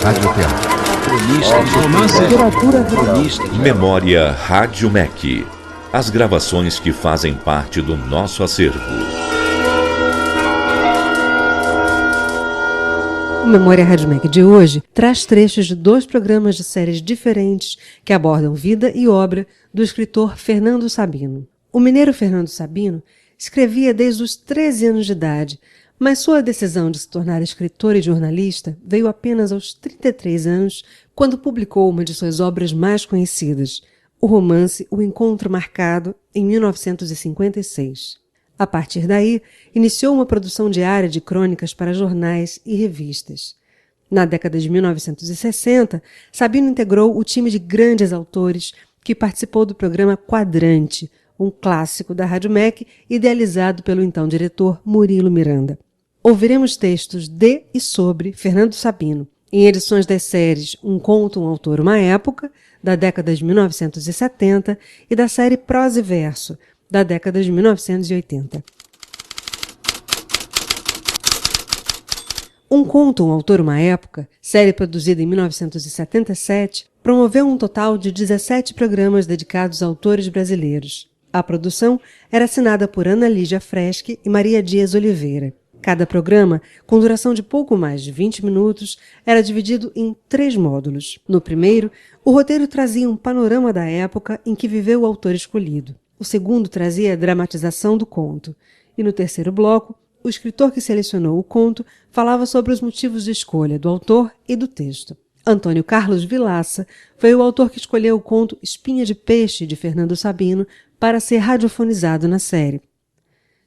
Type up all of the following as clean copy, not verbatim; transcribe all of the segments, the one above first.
Radioteatro. Romance, literatura, Memória Rádio MEC. As gravações que fazem parte do nosso acervo. O Memória Rádio MEC de hoje traz trechos de 2 programas de séries diferentes que abordam vida e obra do escritor Fernando Sabino. O mineiro Fernando Sabino escrevia desde os 13 anos de idade, mas sua decisão de se tornar escritor e jornalista veio apenas aos 33 anos, quando publicou uma de suas obras mais conhecidas, o romance O Encontro Marcado, em 1956. A partir daí, iniciou uma produção diária de crônicas para jornais e revistas. Na década de 1960, Sabino integrou o time de grandes autores que participou do programa Quadrante, um clássico da Rádio MEC, idealizado pelo então diretor Murilo Miranda. Ouviremos textos de e sobre Fernando Sabino, em edições das séries Um Conto, um Autor, uma Época, da década de 1970, e da série Prosa e Verso, da década de 1980. Um Conto, um Autor, uma Época, série produzida em 1977, promoveu um total de 17 programas dedicados a autores brasileiros. A produção era assinada por Ana Lígia Freschi e Maria Dias Oliveira. Cada programa, com duração de pouco mais de 20 minutos, era dividido em 3 módulos. No primeiro, o roteiro trazia um panorama da época em que viveu o autor escolhido. O segundo trazia a dramatização do conto. E no terceiro bloco, o escritor que selecionou o conto falava sobre os motivos de escolha do autor e do texto. Antônio Carlos Vilaça foi o autor que escolheu o conto Espinha de Peixe, de Fernando Sabino, para ser radiofonizado na série.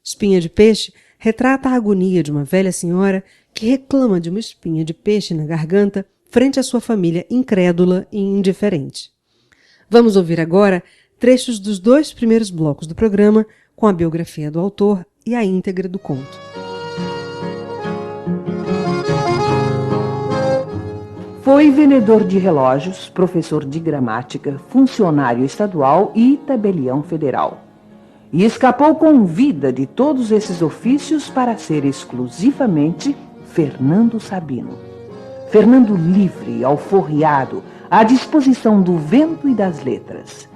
Espinha de Peixe retrata a agonia de uma velha senhora que reclama de uma espinha de peixe na garganta frente à sua família incrédula e indiferente. Vamos ouvir agora trechos dos 2 primeiros blocos do programa, com a biografia do autor e a íntegra do conto. Foi vendedor de relógios, professor de gramática, funcionário estadual e tabelião federal. E escapou com vida de todos esses ofícios para ser exclusivamente Fernando Sabino. Fernando livre, alforriado, à disposição do vento e das letras.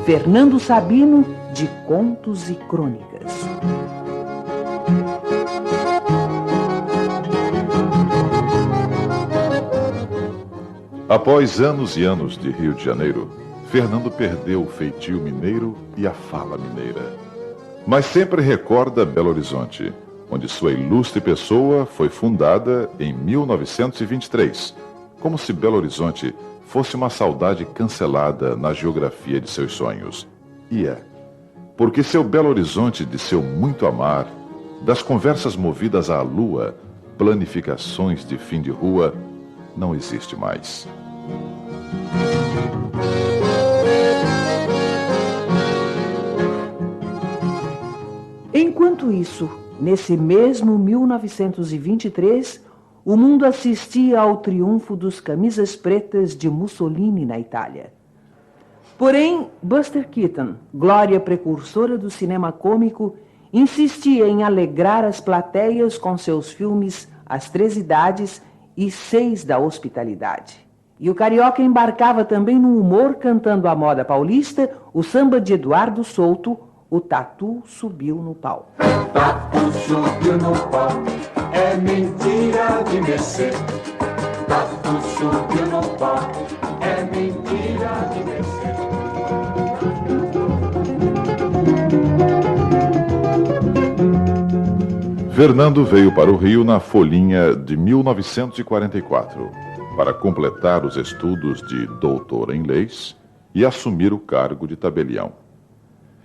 Fernando Sabino, de contos e crônicas. Após anos e anos de Rio de Janeiro, Fernando perdeu o feitio mineiro e a fala mineira. Mas sempre recorda Belo Horizonte, onde sua ilustre pessoa foi fundada em 1923, como se Belo Horizonte fosse uma saudade cancelada na geografia de seus sonhos. E é, porque seu Belo Horizonte de seu muito amar, das conversas movidas à lua, planificações de fim de rua, não existe mais. Enquanto isso, nesse mesmo 1923, o mundo assistia ao triunfo dos camisas pretas de Mussolini na Itália. Porém, Buster Keaton, glória precursora do cinema cômico, insistia em alegrar as plateias com seus filmes As Três Idades e 6 da Hospitalidade. E o carioca embarcava também no humor cantando a moda paulista, o samba de Eduardo Souto, O Tatu Subiu no Pau. Tatu subiu no pau, é mentira de descer. Tatu subiu no pau, é mentira de descer. Fernando veio para o Rio na folhinha de 1944, para completar os estudos de doutor em leis e assumir o cargo de tabelião.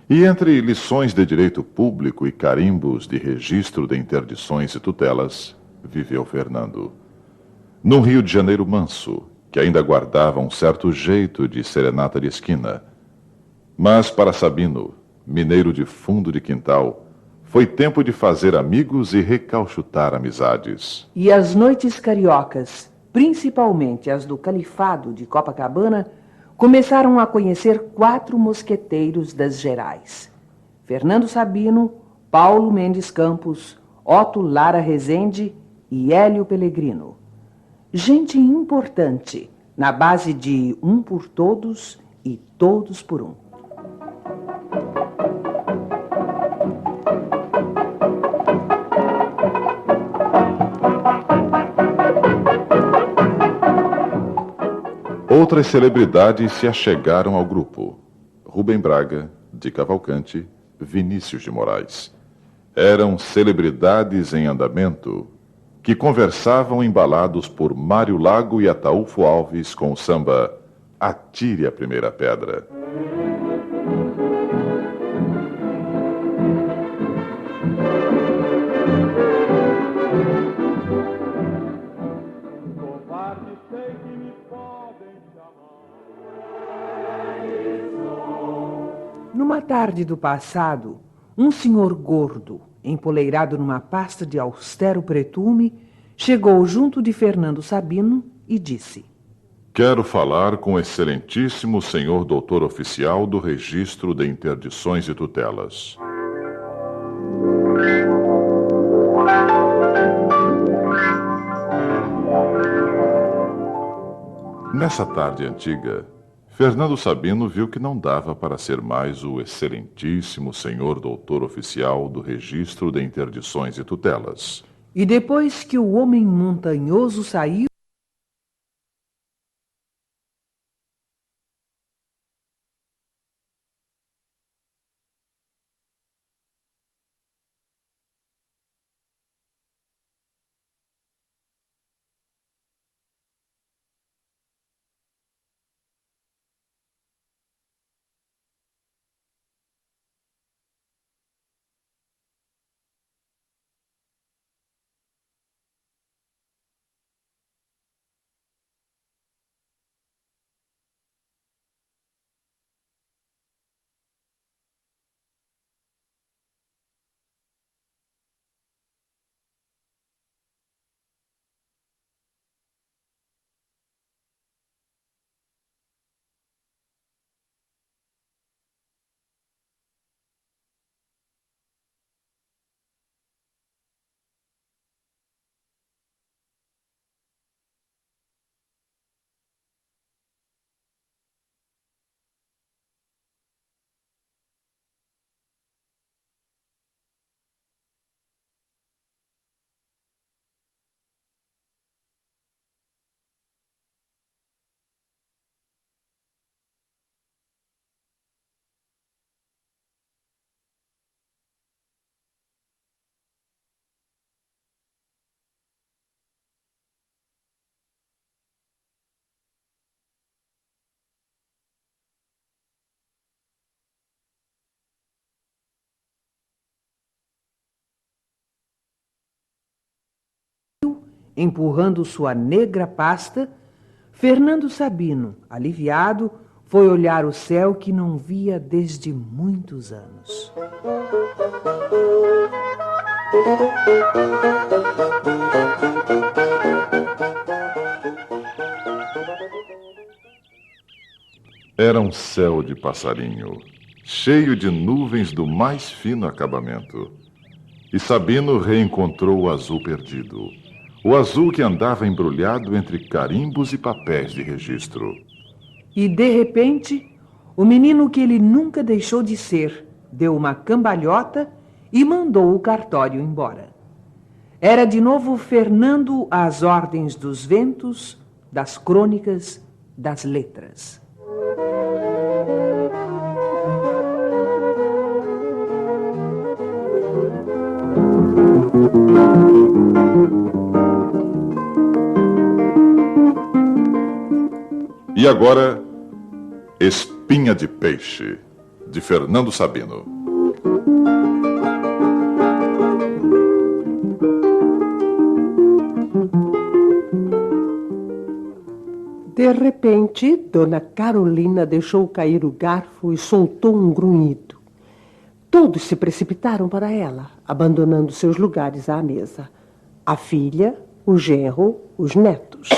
E entre lições de direito público e carimbos de registro de interdições e tutelas, viveu Fernando. Num Rio de Janeiro manso, que ainda guardava um certo jeito de serenata de esquina. Mas para Sabino, mineiro de fundo de quintal, foi tempo de fazer amigos e recauchutar amizades. E as noites cariocas, principalmente as do Califado de Copacabana, começaram a conhecer 4 mosqueteiros das Gerais: Fernando Sabino, Paulo Mendes Campos, Otto Lara Rezende e Hélio Pellegrino. Gente importante, na base de um por todos e todos por um. Outras celebridades se achegaram ao grupo. Rubem Braga, de Cavalcante, Vinícius de Moraes. Eram celebridades em andamento que conversavam embalados por Mário Lago e Ataúfo Alves com o samba Atire a Primeira Pedra. Numa tarde do passado, um senhor gordo, empoleirado numa pasta de austero pretume, chegou junto de Fernando Sabino e disse: Quero falar com o excelentíssimo senhor doutor oficial do Registro de Interdições e Tutelas. Nessa tarde antiga, Fernando Sabino viu que não dava para ser mais o excelentíssimo senhor doutor oficial do Registro de Interdições e Tutelas. E depois que o homem montanhoso saiu, empurrando sua negra pasta, Fernando Sabino, aliviado, foi olhar o céu que não via desde muitos anos. Era um céu de passarinho, cheio de nuvens do mais fino acabamento. E Sabino reencontrou o azul perdido. O azul que andava embrulhado entre carimbos e papéis de registro. E, de repente, o menino que ele nunca deixou de ser deu uma cambalhota e mandou o cartório embora. Era de novo Fernando às ordens dos ventos, das crônicas, das letras. E agora, Espinha de Peixe, de Fernando Sabino. De repente, Dona Carolina deixou cair o garfo e soltou um grunhido. Todos se precipitaram para ela, abandonando seus lugares à mesa. A filha, o genro, os netos.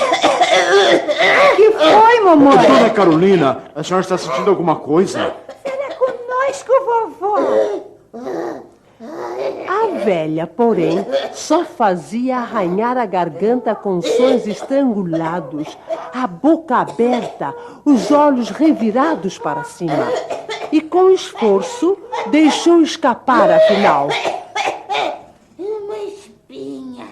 Que foi, mamãe? Dona Carolina, a senhora está sentindo alguma coisa? Fala conosco, vovó. A velha, porém, só fazia arranhar a garganta com sons estrangulados, a boca aberta, os olhos revirados para cima. E com esforço, deixou escapar, afinal. Uma espinha.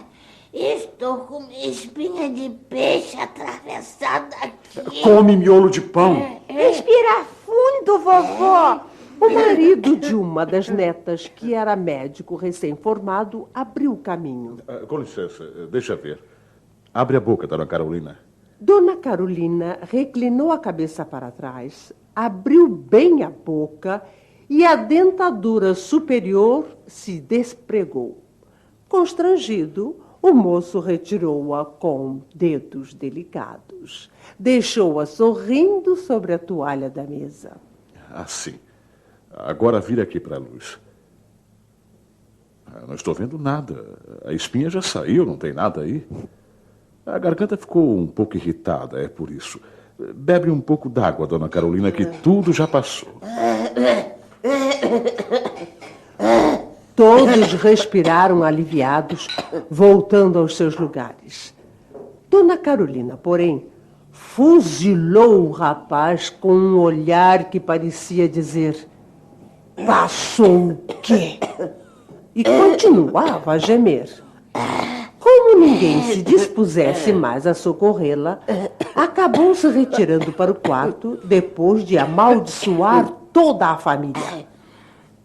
Estou com uma espinha de peixe atravessada aqui. Come miolo de pão. Respira fundo, vovó. O marido de uma das netas, que era médico recém-formado, abriu o caminho. Com licença, deixa ver. Abre a boca, dona Carolina. Dona Carolina reclinou a cabeça para trás, abriu bem a boca e a dentadura superior se despregou. Constrangido, o moço retirou-a com dedos delicados. Deixou-a sorrindo sobre a toalha da mesa. Assim. Agora vira aqui para a luz. Não estou vendo nada. A espinha já saiu, não tem nada aí. A garganta ficou um pouco irritada, é por isso. Bebe um pouco d'água, dona Carolina, que tudo já passou. Todos respiraram aliviados, voltando aos seus lugares. Dona Carolina, porém, fuzilou o rapaz com um olhar que parecia dizer: passou o quê? E continuava a gemer. Como ninguém se dispusesse mais a socorrê-la, acabou se retirando para o quarto depois de amaldiçoar toda a família.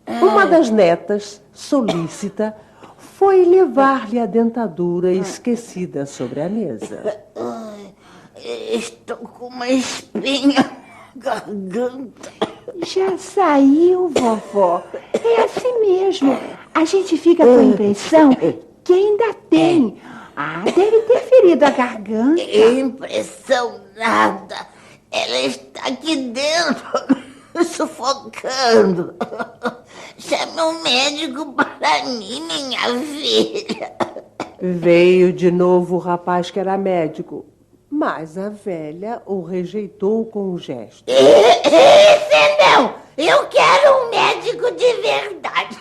Uma das netas, solícita, foi levar-lhe a dentadura esquecida sobre a mesa. Estou com uma espinha na garganta. Já saiu, vovó. É assim mesmo. A gente fica com a impressão que ainda tem. Deve ter ferido a garganta. Impressão nada. Ela está aqui dentro, me sufocando. Chame um médico para mim, minha filha. Veio de novo o rapaz que era médico, mas a velha o rejeitou com um gesto. Esse não! Eu quero um médico de verdade.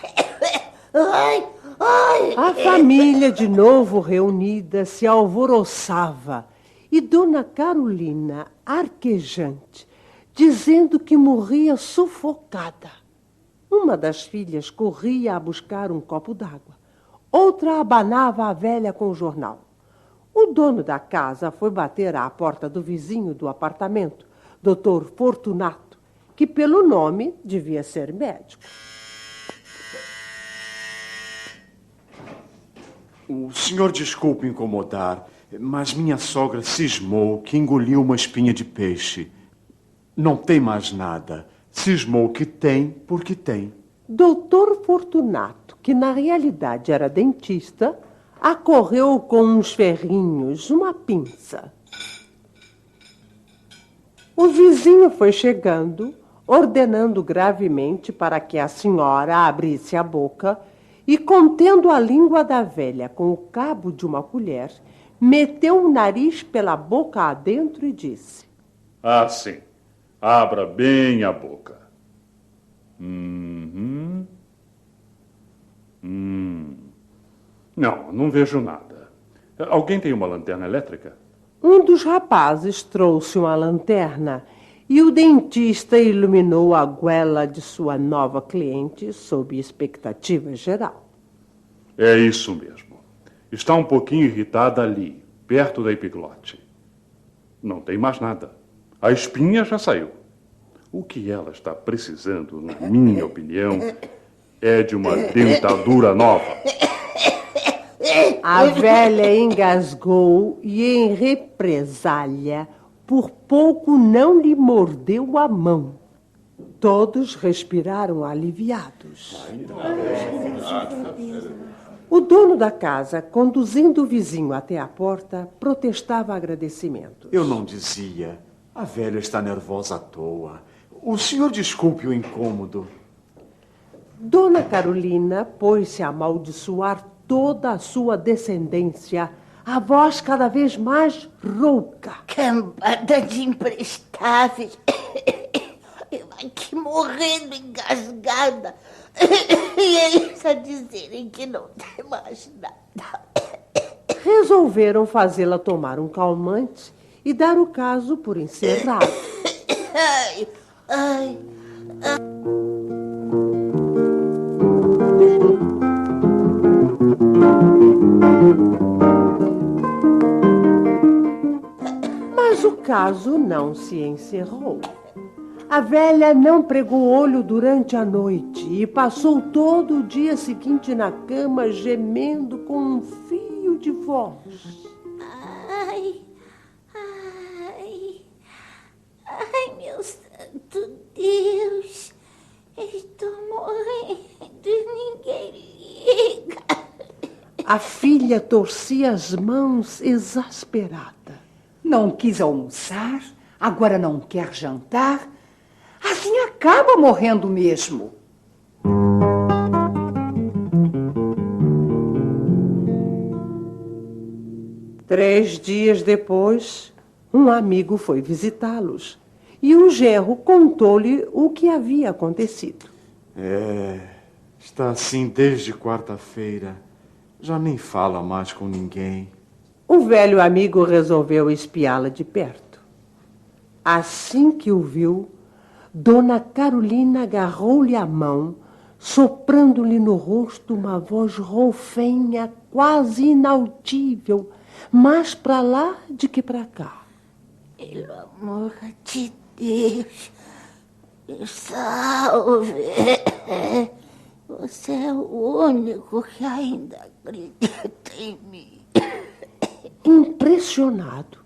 Ai, ai. A família, de novo reunida, se alvoroçava. E Dona Carolina, arquejante, dizendo que morria sufocada. Uma das filhas corria a buscar um copo d'água. Outra abanava a velha com o jornal. O dono da casa foi bater à porta do vizinho do apartamento, Dr. Fortunato, que pelo nome devia ser médico. O senhor desculpe incomodar, mas minha sogra cismou que engoliu uma espinha de peixe. Não tem mais nada. Cismou que tem porque tem. Doutor Fortunato, que na realidade era dentista, acorreu com uns ferrinhos, uma pinça. O vizinho foi chegando, ordenando gravemente para que a senhora abrisse a boca e, contendo a língua da velha com o cabo de uma colher, meteu o nariz pela boca adentro e disse: Sim. Abra bem a boca. Não vejo nada. Alguém tem uma lanterna elétrica? Um dos rapazes trouxe uma lanterna e o dentista iluminou a goela de sua nova cliente sob expectativa geral. É isso mesmo. Está um pouquinho irritada ali, perto da epiglote. Não tem mais nada. A espinha já saiu. O que ela está precisando, na minha opinião, é de uma dentadura nova. A velha engasgou e, em represália, por pouco não lhe mordeu a mão. Todos respiraram aliviados. O dono da casa, conduzindo o vizinho até a porta, protestava agradecimentos. Eu não dizia. A velha está nervosa à toa. O senhor desculpe o incômodo. Dona Carolina pôs-se a amaldiçoar toda a sua descendência, a voz cada vez mais rouca. Cambada de imprestáveis. aqui morrendo engasgada. E eles a dizerem que não tem mais nada. Resolveram fazê-la tomar um calmante e dar o caso por encerrado. Ai, ai. Mas o caso não se encerrou. A velha não pregou olho durante a noite e passou todo o dia seguinte na cama gemendo com um fio de voz. Ai, ai, ai, meu santo Deus, estou morrendo e ninguém liga. A filha torcia as mãos exasperada. Não quis almoçar, agora não quer jantar. Assim acaba morrendo mesmo. Três dias depois, um amigo foi visitá-los e o genro contou-lhe o que havia acontecido. Está assim desde quarta-feira. Já nem fala mais com ninguém. O velho amigo resolveu espiá-la de perto. Assim que o viu, Dona Carolina agarrou-lhe a mão, soprando-lhe no rosto uma voz roufenha, quase inautível, mais para lá de que para cá. Pelo amor de Deus, me salve. Você é o único que ainda acredita em mim. Impressionado,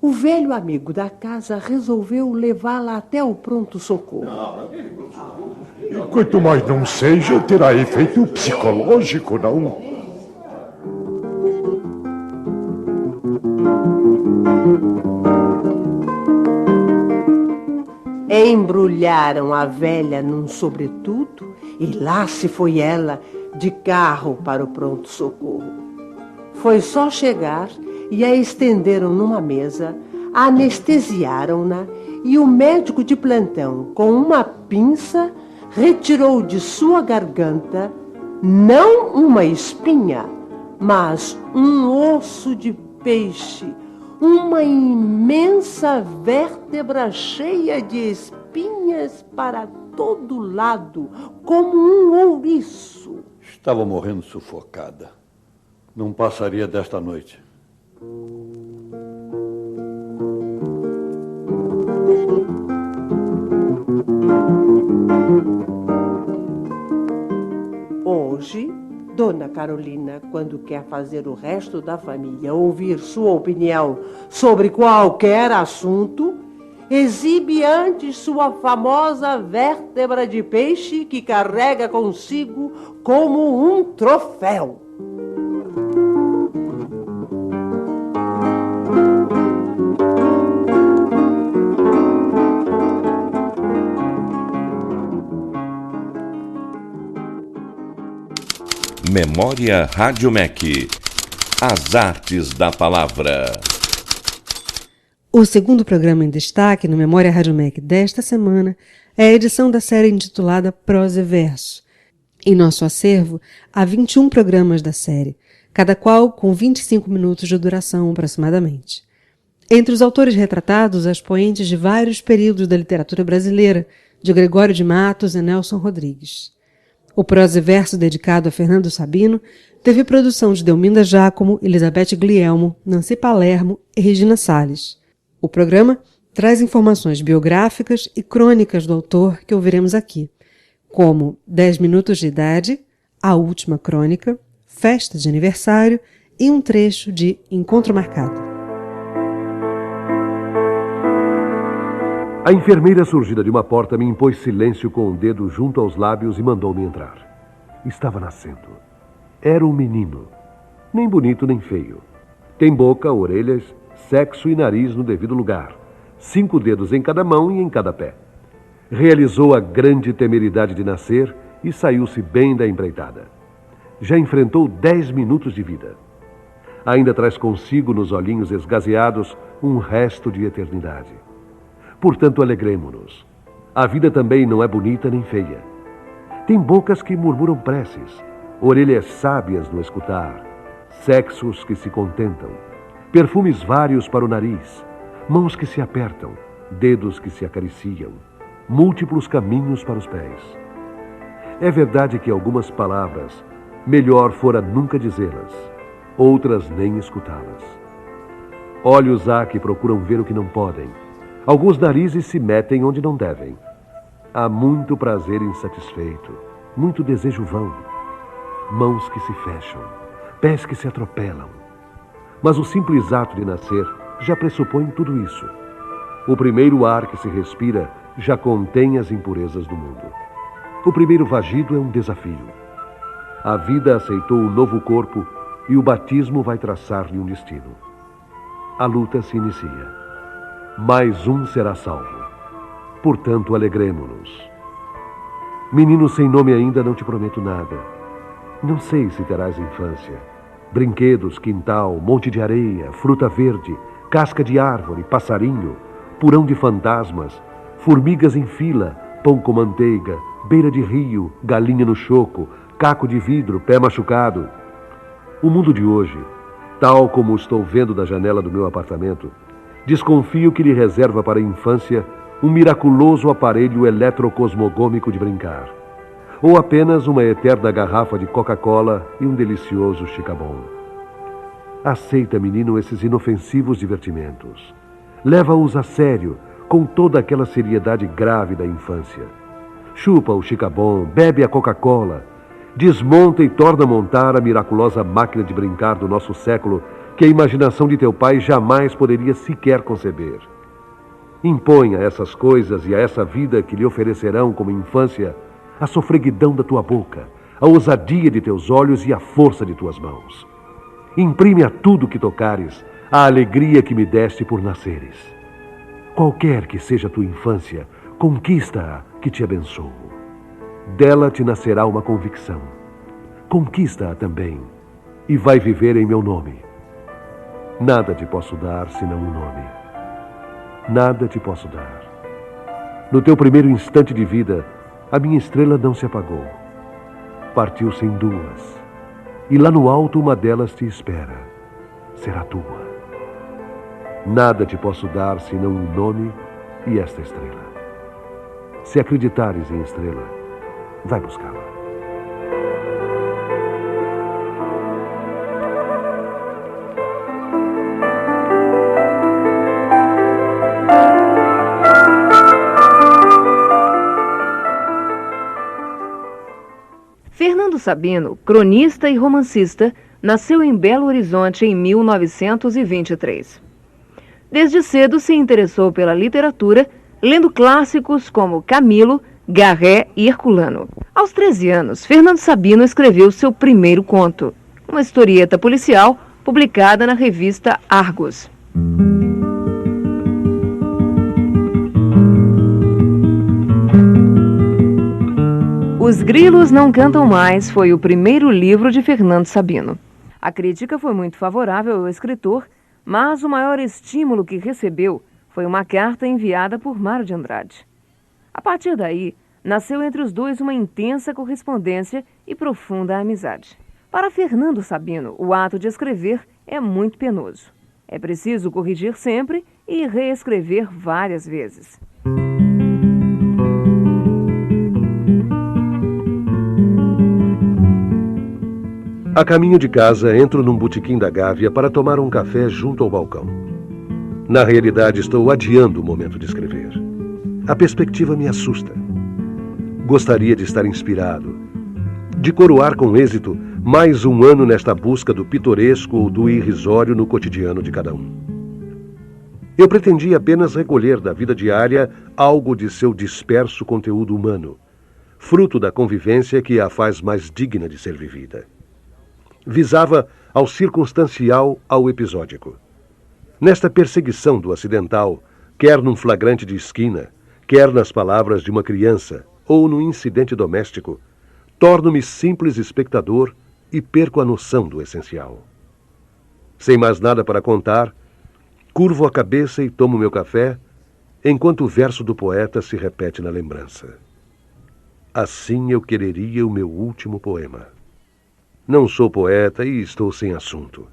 o velho amigo da casa resolveu levá-la até o pronto-socorro. Quanto mais não seja, terá efeito psicológico, não? Embrulharam a velha num sobretudo e lá se foi ela de carro para o pronto-socorro. Foi só chegar e a estenderam numa mesa, anestesiaram-na e o médico de plantão, com uma pinça, retirou de sua garganta não uma espinha, mas um osso de peixe, uma imensa vértebra cheia de espinhas para todo lado, como um ouriço. Estava morrendo sufocada. Não passaria desta noite. Hoje, Dona Carolina, quando quer fazer o resto da família ouvir sua opinião sobre qualquer assunto, exibe antes sua famosa vértebra de peixe que carrega consigo como um troféu. Memória Rádio MEC. As artes da palavra. O segundo programa em destaque no Memória Rádio MEC desta semana é a edição da série intitulada Prosa e Verso. Em nosso acervo, há 21 programas da série, cada qual com 25 minutos de duração aproximadamente. Entre os autores retratados, as poentes de vários períodos da literatura brasileira, de Gregório de Matos e Nelson Rodrigues. O Prosa e Verso, dedicado a Fernando Sabino, teve produção de Delminda Giacomo, Elizabeth Glielmo, Nancy Palermo e Regina Salles. O programa traz informações biográficas e crônicas do autor que ouviremos aqui, como 10 minutos de idade, A Última Crônica, Festa de Aniversário e um trecho de Encontro Marcado. A enfermeira surgida de uma porta me impôs silêncio com o dedo junto aos lábios e mandou-me entrar. Estava nascendo. Era um menino. Nem bonito nem feio. Tem boca, orelhas, sexo e nariz no devido lugar. 5 dedos em cada mão e em cada pé. Realizou a grande temeridade de nascer e saiu-se bem da empreitada. Já enfrentou 10 minutos de vida. Ainda traz consigo nos olhinhos esgazeados um resto de eternidade. Portanto, alegremo-nos. A vida também não é bonita nem feia. Tem bocas que murmuram preces, orelhas sábias no escutar, sexos que se contentam, perfumes vários para o nariz, mãos que se apertam, dedos que se acariciam, múltiplos caminhos para os pés. É verdade que algumas palavras melhor fora nunca dizê-las, outras nem escutá-las. Olhos há que procuram ver o que não podem, alguns narizes se metem onde não devem. Há muito prazer insatisfeito, muito desejo vão, mãos que se fecham, pés que se atropelam. Mas o simples ato de nascer já pressupõe tudo isso. O primeiro ar que se respira já contém as impurezas do mundo. O primeiro vagido é um desafio. A vida aceitou o novo corpo e o batismo vai traçar-lhe um destino. A luta se inicia. Mais um será salvo. Portanto, alegremo-nos. Menino sem nome ainda, não te prometo nada. Não sei se terás infância. Brinquedos, quintal, monte de areia, fruta verde, casca de árvore, passarinho, purão de fantasmas, formigas em fila, pão com manteiga, beira de rio, galinha no choco, caco de vidro, pé machucado. O mundo de hoje, tal como o estou vendo da janela do meu apartamento, desconfio que lhe reserva para a infância um miraculoso aparelho eletrocosmogômico de brincar, ou apenas uma eterna garrafa de Coca-Cola e um delicioso chicabon. Aceita, menino, esses inofensivos divertimentos. Leva-os a sério, com toda aquela seriedade grave da infância. Chupa o chicabon, bebe a Coca-Cola, desmonta e torna a montar a miraculosa máquina de brincar do nosso século que a imaginação de teu pai jamais poderia sequer conceber. Imponha a essas coisas e a essa vida que lhe oferecerão como infância a sofreguidão da tua boca, a ousadia de teus olhos e a força de tuas mãos. Imprime a tudo que tocares a alegria que me deste por nasceres. Qualquer que seja a tua infância, conquista-a que te abençoo. Dela te nascerá uma convicção. Conquista-a também e vai viver em meu nome. Nada te posso dar senão um nome. Nada te posso dar. No teu primeiro instante de vida, a minha estrela não se apagou. Partiu-se em duas. E lá no alto uma delas te espera. Será tua. Nada te posso dar senão um nome e esta estrela. Se acreditares em estrela, vai buscá-la. Fernando Sabino, cronista e romancista, nasceu em Belo Horizonte em 1923. Desde cedo se interessou pela literatura, lendo clássicos como Camilo, Garré e Herculano. Aos 13 anos, Fernando Sabino escreveu seu primeiro conto, uma historieta policial publicada na revista Argos. Os Grilos Não Cantam Mais foi o primeiro livro de Fernando Sabino. A crítica foi muito favorável ao escritor, mas o maior estímulo que recebeu foi uma carta enviada por Mário de Andrade. A partir daí, nasceu entre os dois uma intensa correspondência e profunda amizade. Para Fernando Sabino, o ato de escrever é muito penoso. É preciso corrigir sempre e reescrever várias vezes. A caminho de casa, entro num botequim da Gávea para tomar um café junto ao balcão. Na realidade, estou adiando o momento de escrever. A perspectiva me assusta. Gostaria de estar inspirado, de coroar com êxito mais um ano nesta busca do pitoresco ou do irrisório no cotidiano de cada um. Eu pretendia apenas recolher da vida diária algo de seu disperso conteúdo humano, fruto da convivência que a faz mais digna de ser vivida. Visava ao circunstancial, ao episódico. Nesta perseguição do acidental, quer num flagrante de esquina, quer nas palavras de uma criança ou num incidente doméstico, torno-me simples espectador e perco a noção do essencial. Sem mais nada para contar, curvo a cabeça e tomo meu café, enquanto o verso do poeta se repete na lembrança. Assim eu quereria o meu último poema. Não sou poeta e estou sem assunto.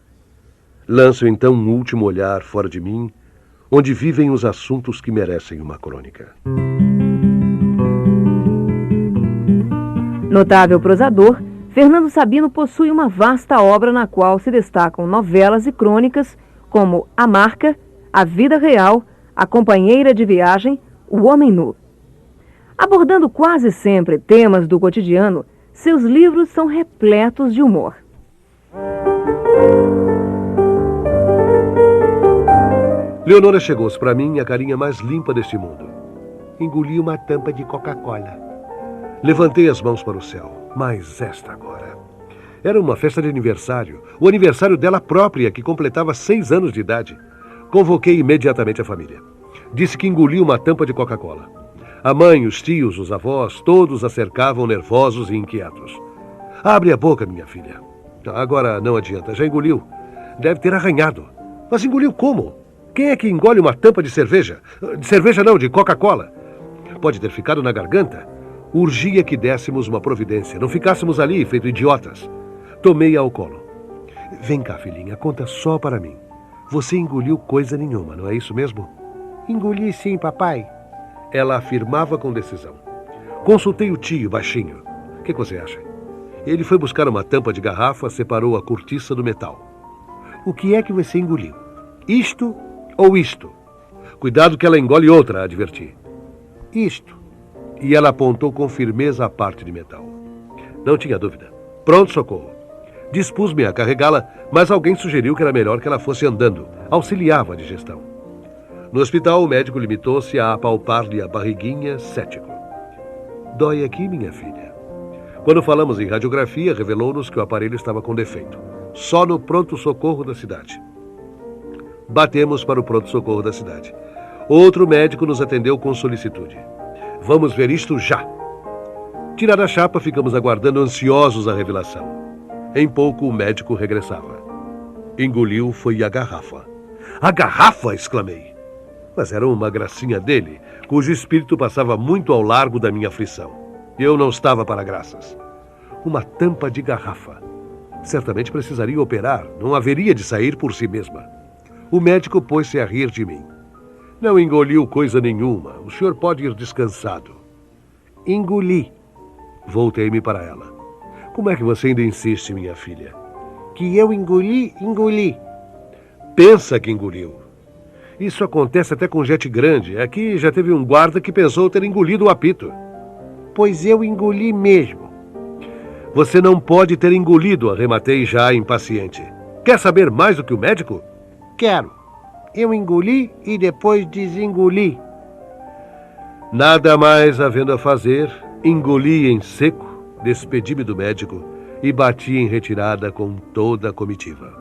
Lanço então um último olhar fora de mim, onde vivem os assuntos que merecem uma crônica. Notável prosador, Fernando Sabino possui uma vasta obra na qual se destacam novelas e crônicas como A Marca, A Vida Real, A Companheira de Viagem, O Homem Nu. Abordando quase sempre temas do cotidiano, seus livros são repletos de humor. Leonora chegou-se para mim a carinha mais limpa deste mundo. Engoli uma tampa de Coca-Cola. Levantei as mãos para o céu. Mas esta agora... Era uma festa de aniversário. O aniversário dela própria, que completava 6 anos de idade. Convoquei imediatamente a família. Disse que engoliu uma tampa de Coca-Cola. A mãe, os tios, os avós, todos a cercavam nervosos e inquietos. Abre a boca, minha filha. Agora não adianta, já engoliu. Deve ter arranhado. Mas engoliu como? Quem é que engole uma tampa de cerveja? De cerveja não, de Coca-Cola. Pode ter ficado na garganta. Urgia que dessemos uma providência, não ficássemos ali, feito idiotas. Tomei-a ao colo. Vem cá, filhinha, conta só para mim. Você engoliu coisa nenhuma, não é isso mesmo? Engoli sim, papai. Ela afirmava com decisão. Consultei o tio, baixinho. O que você acha? Ele foi buscar uma tampa de garrafa, separou a cortiça do metal. O que é que você engoliu? Isto ou isto? Cuidado que ela engole outra, adverti. Isto. E ela apontou com firmeza a parte de metal. Não tinha dúvida. Pronto, socorro. Dispus-me a carregá-la, mas alguém sugeriu que era melhor que ela fosse andando. Auxiliava a digestão. No hospital, o médico limitou-se a apalpar-lhe a barriguinha, cético. Dói aqui, minha filha. Quando falamos em radiografia, revelou-nos que o aparelho estava com defeito. Só no pronto-socorro da cidade. Batemos para o pronto-socorro da cidade. Outro médico nos atendeu com solicitude. Vamos ver isto já. Tirada a chapa, ficamos aguardando ansiosos a revelação. Em pouco, o médico regressava. Engoliu foi a garrafa. A garrafa! Exclamei. Mas era uma gracinha dele, cujo espírito passava muito ao largo da minha aflição. Eu não estava para graças. Uma tampa de garrafa. Certamente precisaria operar, não haveria de sair por si mesma. O médico pôs-se a rir de mim. Não engoliu coisa nenhuma, o senhor pode ir descansado. Engoli. Voltei-me para ela. Como é que você ainda insiste, minha filha? Que eu engoli. Pensa que engoliu. Isso acontece até com gente grande. Aqui já teve um guarda que pensou ter engolido o apito. Pois eu engoli mesmo. Você não pode ter engolido, arrematei já impaciente. Quer saber mais do que o médico? Quero. Eu engoli e depois desengoli. Nada mais havendo a fazer, engoli em seco, despedi-me do médico e bati em retirada com toda a comitiva.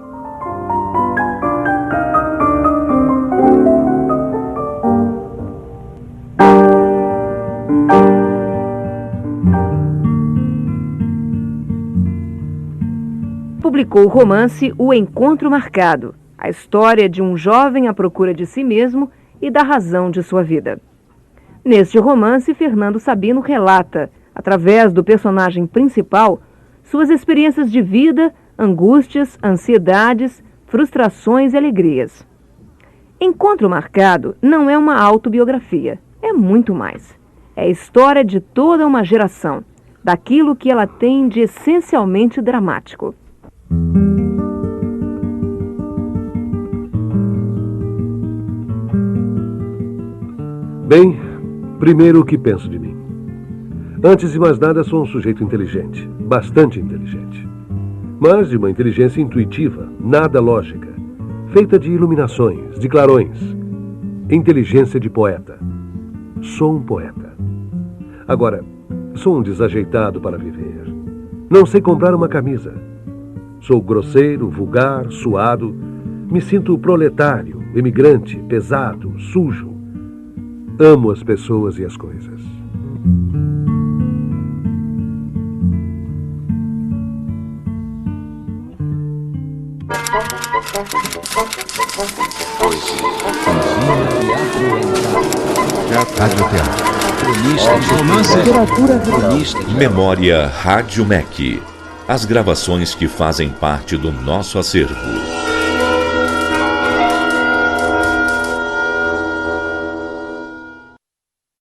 Publicou o romance O Encontro Marcado, a história de um jovem à procura de si mesmo e da razão de sua vida. Neste romance, Fernando Sabino relata, através do personagem principal, suas experiências de vida, angústias, ansiedades, frustrações e alegrias. Encontro Marcado não é uma autobiografia, é muito mais. É a história de toda uma geração, daquilo que ela tem de essencialmente dramático. Bem, primeiro o que penso de mim. Antes de mais nada, sou um sujeito inteligente, bastante inteligente. Mas de uma inteligência intuitiva, nada lógica, feita de iluminações, de clarões. Inteligência de poeta. Sou um poeta. Agora, sou um desajeitado para viver. Não sei comprar uma camisa. Sou grosseiro, vulgar, suado. Me sinto proletário, imigrante, pesado, sujo. Amo as pessoas e as coisas. Memória Rádio MEC. As gravações que fazem parte do nosso acervo.